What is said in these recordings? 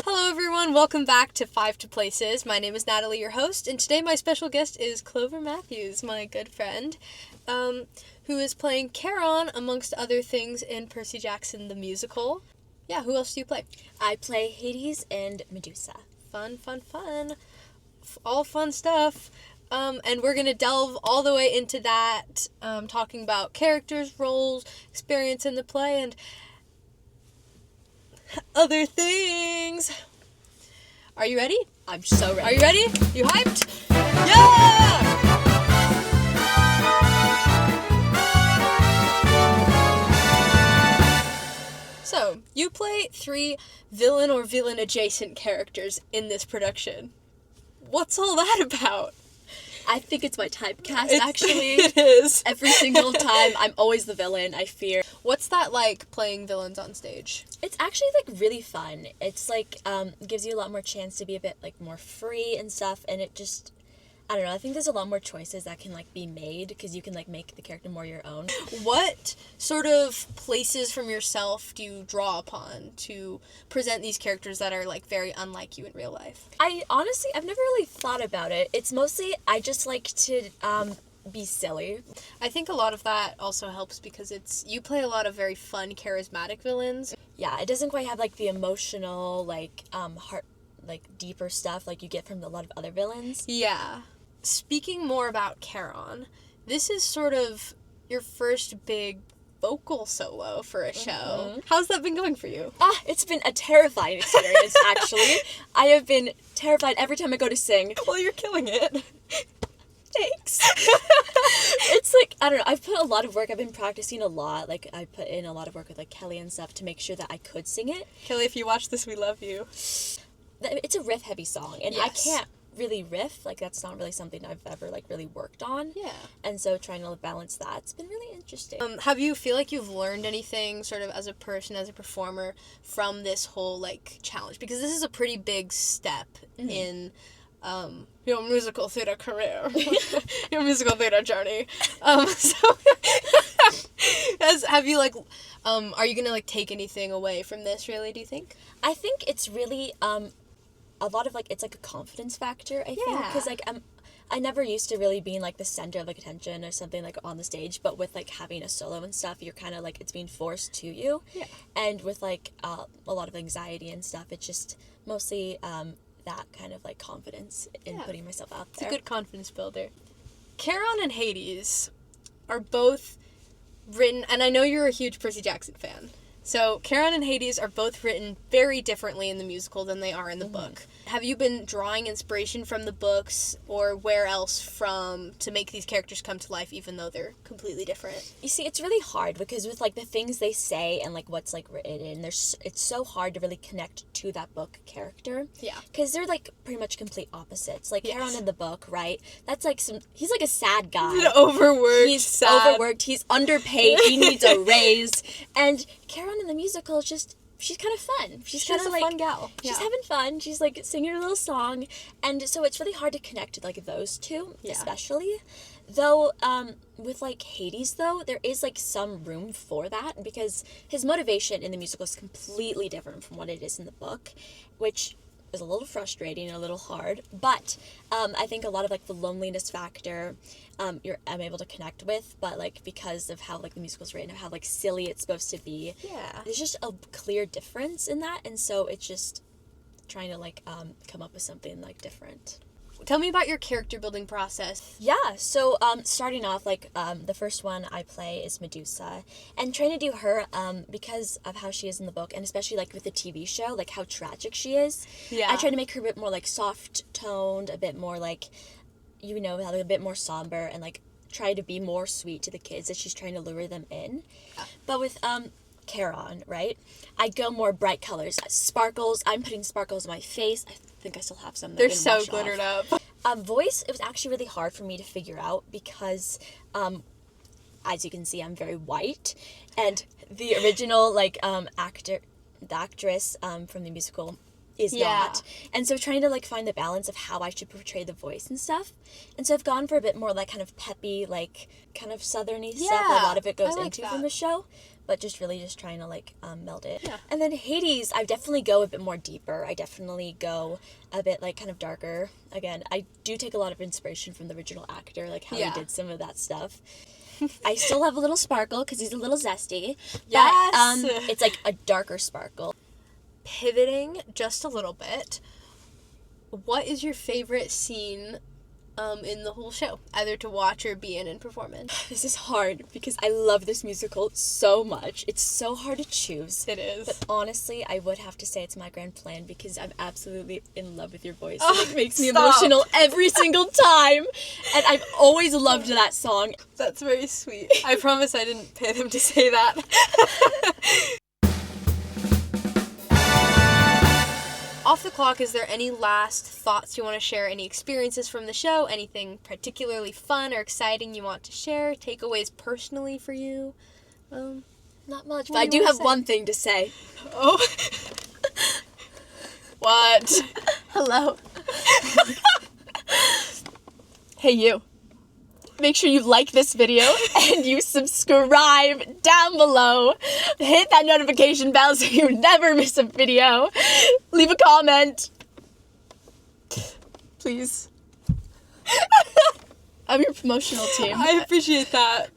Hello everyone, welcome back to Five to Places. My name is Natalie, your host, and today my special guest is Clover Matthews, my good friend, who is playing Charon, amongst other things, in Percy Jackson the musical. Yeah, who else do you play? I play Hades and Medusa. Fun. All fun stuff. And we're going to delve all the way into that, talking about characters, roles, experience in the play, and other things. Are you ready? I'm so ready. Are you ready? You hyped? Yeah! So, you play 3 villain or villain adjacent characters in this production. What's all that about? I think it's my typecast, actually. It is. Every single time, I'm always the villain, I fear. What's that like, playing villains on stage? It's actually, really fun. It's, gives you a lot more chance to be a bit, more free and stuff, and it just, I don't know, I think there's a lot more choices that can, be made, because you can, make the character more your own. What sort of places from yourself do you draw upon to present these characters that are, very unlike you in real life? I've never really thought about it. It's mostly, I just like to, be silly. I think a lot of that also helps because you play a lot of very fun, charismatic villains. Yeah, it doesn't quite have, the emotional, heart, deeper stuff you get from a lot of other villains. Yeah. Speaking more about Charon, this is sort of your first big vocal solo for a show. Mm-hmm. How's that been going for you? It's been a terrifying experience, actually. I have been terrified every time I go to sing. Well, you're killing it. Thanks. It's I don't know, I've put a lot of work, I've been practicing a lot, I put in a lot of work with Kelly and stuff to make sure that I could sing it. Kelly, if you watch this, we love you. It's a riff heavy song, and yes. I can't really riff, that's not really something I've ever really worked on. Yeah. And so trying to balance that, it's been really interesting. Have you feel like you've learned anything sort of as a person, as a performer, from this whole challenge? Because this is a pretty big step mm-hmm. in your musical theater career, your musical theater journey. Have you are you gonna take anything away from this? Really, do you think? I think it's really a lot of it's a confidence factor. I think because I never used to really being the center of attention or something on the stage, but with having a solo and stuff, you're kind of it's being forced to you. Yeah. And with a lot of anxiety and stuff, it's just mostly that kind of confidence in putting myself out there. It's a good confidence builder. Charon and Hades are both written, and I know you're a huge Percy Jackson fan, so Charon and Hades are both written very differently in the musical than they are in the mm-hmm. book. Have you been drawing inspiration from the books or where else to make these characters come to life even though they're completely different? You see, it's really hard because with the things they say and what's written in, it's so hard to really connect to that book character. Yeah. Because they're pretty much complete opposites. Yes. Charon in the book, right? That's he's a sad guy. He's overworked. He's overworked. He's underpaid. He needs a raise. And Charon in the musical is she's kind of fun. She's kind of a fun gal. She's having fun. She's singing her little song. And so it's really hard to connect with those two, especially. Though, with Hades though, there is some room for that because his motivation in the musical is completely different from what it is in the book, which is a little frustrating and a little hard. But I think a lot of the loneliness factor I'm able to connect with, but because of how the musical's written, how silly it's supposed to be. Yeah. There's just a clear difference in that, and so it's just trying to come up with something different. Tell me about your character building process. Yeah, so starting off, the first one I play is Medusa, and trying to do her because of how she is in the book, and especially with the TV show, how tragic she is. Yeah. I try to make her a bit more soft-toned, a bit more a bit more somber, and try to be more sweet to the kids as she's trying to lure them in. Yeah. But with Charon, right, I go more bright colors, sparkles. I'm putting sparkles on my face. I think I still have some. They're so glittered up. Voice, it was actually really hard for me to figure out because, as you can see, I'm very white, and the original the actress from the musical is not. And so trying to find the balance of how I should portray the voice and stuff. And so I've gone for a bit more kind of peppy, kind of southerny stuff. A lot of it goes into from the show. but just really just trying to, like, meld it. Yeah. And then Hades, I definitely go a bit more deeper. I definitely go a bit, like, kind of darker. Again, I do take a lot of inspiration from the original actor, like, how he did some of that stuff. I still have a little sparkle, because he's a little zesty. Yes! But, it's, like, a darker sparkle. Pivoting just a little bit, what is your favorite scene in the whole show, either to watch or be in and perform in? This is hard because I love this musical so much. It's so hard to choose. It is. But honestly, I would have to say it's My Grand Plan because I'm absolutely in love with your voice. It makes me emotional every single time. And I've always loved that song. That's very sweet. I promise I didn't pay them to say that. Off the clock, is there any last thoughts you want to share? Any experiences from the show? Anything particularly fun or exciting you want to share? Takeaways personally for you? Not much, but I do have one thing to say. Oh. What? Hello. Hey, you. Make sure you like this video and you subscribe down below. Hit that notification bell so you never miss a video. Leave a comment. Please. I'm your promotional team. I appreciate that.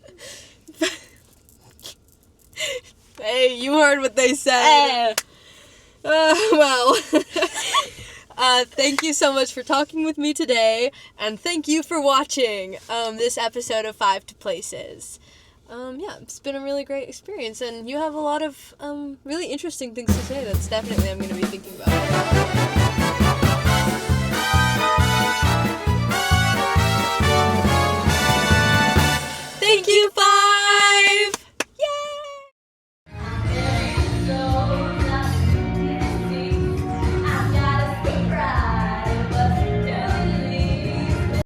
Hey, you heard what they said. Well, thank you so much for talking with me today, and thank you for watching this episode of 5 to Places. Yeah, it's been a really great experience, and you have a lot of really interesting things to say that's definitely I'm going to be thinking about.